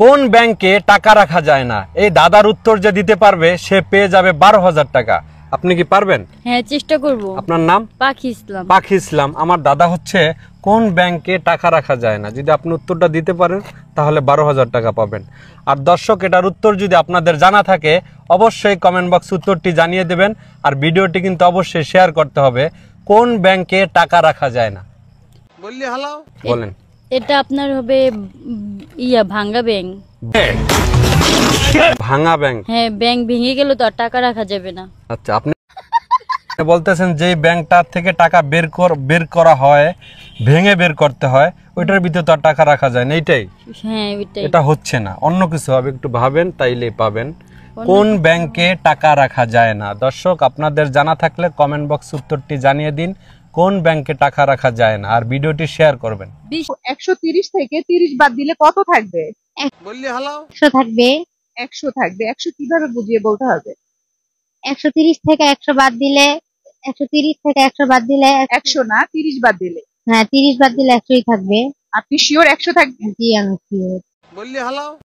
কোন ব্যাংকে টাকা রাখা যায় না? এই দাদার উত্তর যে দিতে পারবে সে পেয়ে যাবে 12,000 টাকা। আপনি কি পারবেন? হ্যাঁ, চেষ্টা করব। আপনার নাম? পাখি ইসলাম। পাখি ইসলাম। আমার দাদা হচ্ছে কোন ব্যাংকে টাকা রাখা যায় না, যদি আপনি উত্তরটা দিতে পারেন তাহলে 12,000 টাকা পাবেন। আর দর্শক, এটার উত্তর যদি আপনাদের জানা থাকে অবশ্যই কমেন্ট বক্স উত্তরটি জানিয়ে দেবেন। আর ভিডিওটি কিন্তু অবশ্যই শেয়ার করতে হবে। কোন ব্যাংকে টাকা রাখা যায় না বললি হালাও বলেন। এটা আপনার হবে ভাঙ্গা ব্যাংক। ভাঙা ব্যাংক? হ্যাঁ, ব্যাংক ভেঙে গেলে তো আর টাকা রাখা যাবে না। আচ্ছা, আপনি বলতেছেন যে ব্যাংকটা থেকে টাকা বের করা হয়, ভেঙে বের করতে হয়, ওইটার ভিতরে তো আর টাকা রাখা যায় না, এইটাই? হ্যাঁ, ওইটাই। এটা হচ্ছে না, অন্য কিছু হবে, একটু ভাবেন তাইলে পাবেন। কোন ব্যাংকে টাকা রাখা যায় না? দর্শক, আপনাদের জানা থাকলে কমেন্ট বক্স উত্তরটি জানিয়ে দিন, কোন ব্যাংকে টাকা রাখা যায় না, আর ভিডিওটি শেয়ার করবেন। 130 থেকে 30 বাদ দিলে কত থাকবে? বললি হালাও। 100 থাকবে। 100 থাকবে। 100 কিভাবে বুঝিয়ে বলতে হবে? 130 থেকে 100 বাদ দিলে 130 থেকে 100 বাদ দিলে 100 না, 30 বাদ দিলে। হ্যাঁ, 30 বাদ দিলে 100ই থাকবে। আপনি শিওর 100 থাকবে? জি, আমি শিওর। বললি হালাও।